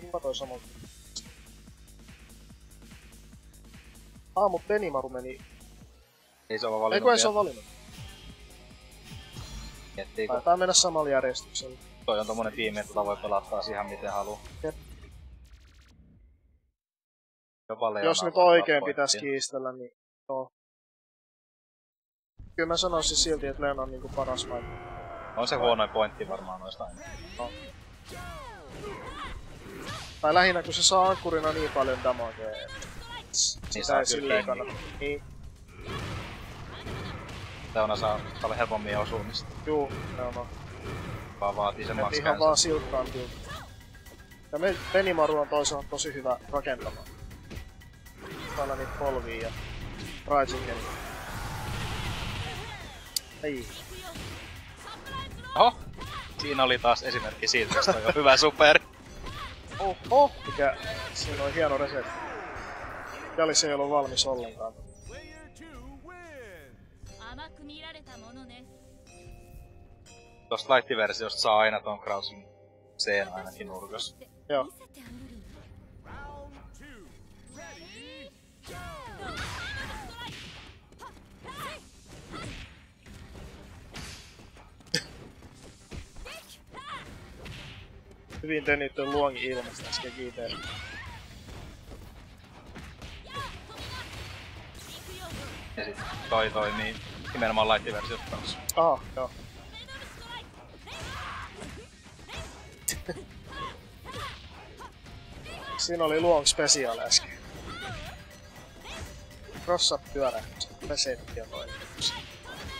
Kuka toi samoin? Mut Benimaru meni... Ei se ole valinnut. Eiku ei se oo valinnut. Miettiikö? Taitaa mennä samalla järjestyksellä. Toi on tommonen tiimi, että voi pelata taas ihan miten haluu. Jep. Jopa Leona jos nyt oikein pitäis kiistellä, niin joo. Kyllä mä sanoisin silti, että Leona on niinku paras vai. On se huonoin pointti varmaan noista aina. No. Tai lähinnä kun se saa ankkurina niin paljon damagea. Niin sitä ei silleen kannata. Niin. Leona saa paljon helpommin osumista. Juu, Leona. Vaan vaatii sen max ihan vaan silkkaan tilta. Ja Benimaru on toisaalta tosi hyvä rakentamaan. Täällä niitä polvia ja Raijingen. Ei. Oho! Siinä oli taas esimerkki siitä, että on jo hyvä super. Oho! Mikä... Siinä on hieno reset. Jalis ei ollut valmis ollenkaan. Tosta light-versiosta saa aina ton Krausin C:n ainakin nurkas. Joo. Hyvin tenitty luongi ilmasta äsken kiiteen. Ja sit toi toimii nimenomaan light-versiot kanssa. Aha, joo. Siinä oli luong special äsken. Rossa pyörähdys. Resetti ja toinen.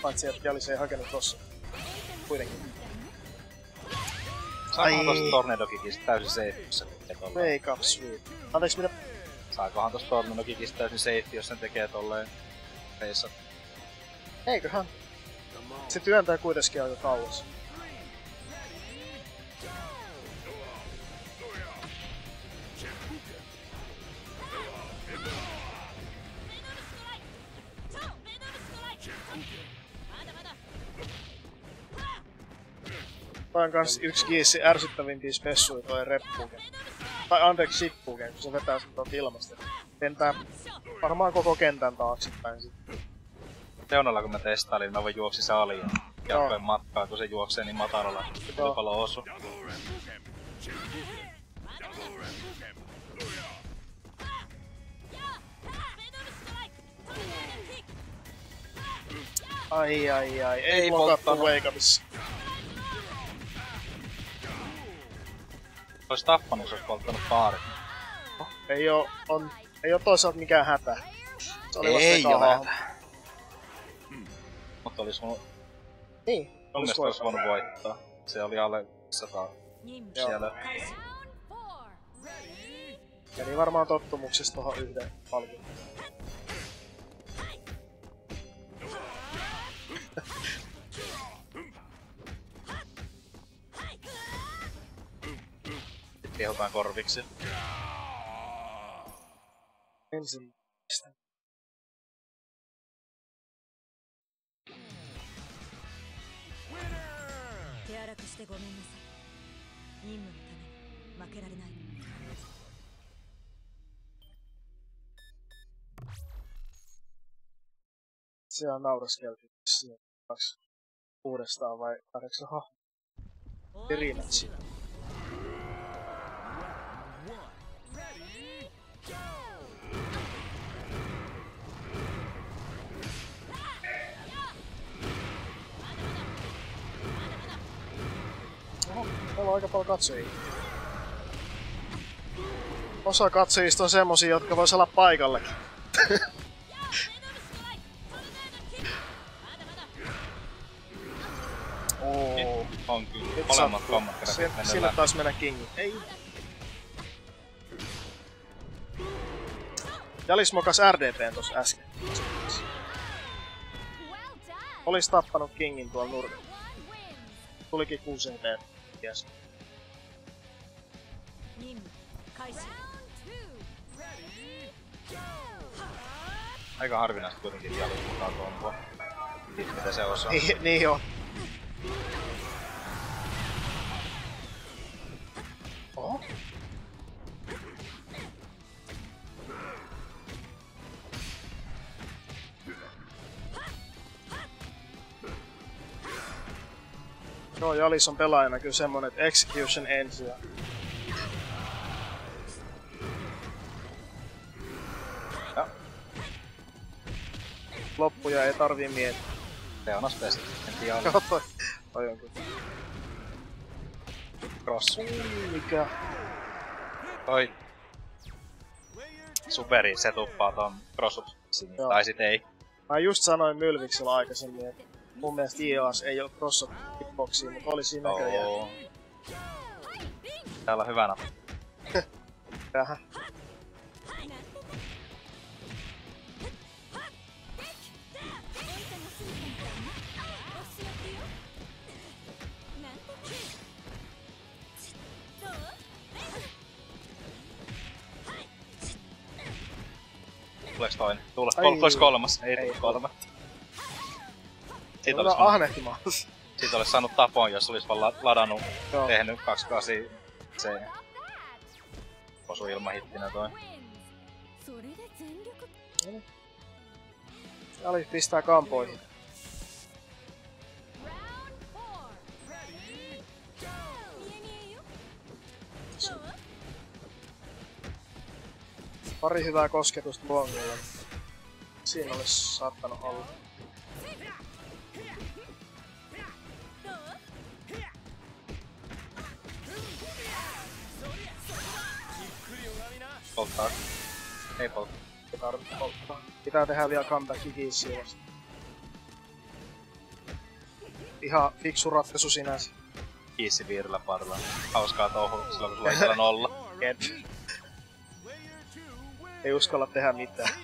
Paitsi että Jalis ei hakenut Rossa. Kuitenkin. Saakohan tosta Tornado-kikistä täysin safe, jos se tekee tolleen? Wake up sweet. Anteeksi mitä? Saakohan tosta Tornado-kikistä täysin safe, jos sen tekee tolleen reissa? Eiköhän. Se työntää kuitenkin aika kauas. Toi on kans yks kiissi ärsyttävimpiä spessuja toi reppuken. Tai anteeksi shippuken, kun se vetää sitä tuolta ilmasta. Lentää varmaan koko kentän taaksepäin sit. Leonalla kun mä testailin, mä voin juoksi se aliin. Jatkoin matkaa, kun se juoksee niin matalalla. Se tuli paljon osu. Ai. Ei blokattu wake upissa. Ois tappanut, jos ois polttanut baarit. Ei oo toisaalta mikään hätä. Se oli ei vasta oo hätä. Mutta olis mun... Niin, mun mielestä olis voinut voittaa. Se oli alle 100 siellä. Eli varmaan tottumuksesta tohon yhden palkin. Kehotaan korviksi. Ensin. Se on nauraskeltu siinä 2 uudestaan vai 8 hahmoa. Rematch. Oho, täällä on aika paljon katsojia. Osa katsojista on semmosia, jotka vois olla paikallakin. Oo. On kyllä. Molemmat kommatkerat mennä Sinne taas mennä kingi. Ei. Jalis mokas RDPn tossa äsken. Olis tappanut kingin tuolla nurkalla. Tulikin 6 EP. Yes. Aika harvinaista kuitenkin Jalis mukaan komboa. Mitä se osaa. Niin on. Oho. Joo, Jalis on pelaajana kyllä semmonen, että execution ensin ja... Ja. Loppuja ei tarvii miettiä. Leonas pesti. En tiedä olla. Joo, toi on kyllä. Cross. Mikä? Toi. Superi se tuppaa ton crossupsiin. Tai sit ei. Mä just sanoin Mylviksellä aikaisemmin, että mun mielestä IAS ei oo crossat hitboxiin, mutta oli siinä näköjään. Täällä on hyvänä. Tähän. Tuleeks toinen? Tulis kolmas. Ei tullut kolme. Siitä olis ahnehtimaan. Siitä olis saanut tapon, jos olis vaan ladannut, Joo. tehnyt 28 C. Osu ilmahittinä toi. Jalis pistää kampoihin. Pari hyvää kosketusta Longilla. Siinä olis saattanut olla. Polttaa. Ei polttaa. Ei tarvitse polttaa. Pitää tehdä vielä comeback ikiisiä vasta. Ihan fiksu ratkaisu sinänsä. Kiissi viirillä parilla. Hauskaa touhua silloin kun sulla ei siellä nolla. Jep. Ei uskalla tehdä mitään.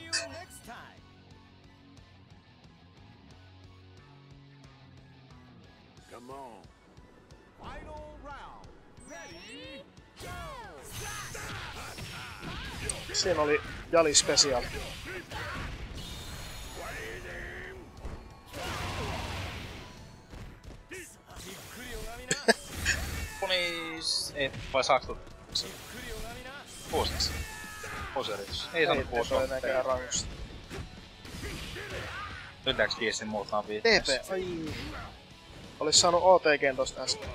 Siinä oli Jali Special. Punis... Ei, vai saaks tulla? Puuseks? Puusyritys. Ei saanut puusua. Ei näkään rangusta. Ylläks kiissin muuttaa viitteessä? TP, ai. Olis saanut OTG:n tosta äsken.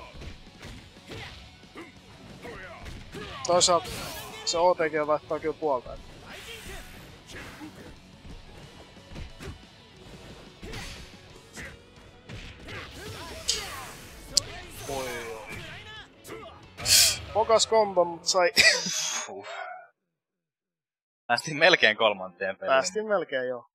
Toisaalta se OTG vaihtaa kyllä puolta. Oi. Mokas kombo, mut sai... Päästiin melkein kolmanteen peliin. Päästiin melkein joo.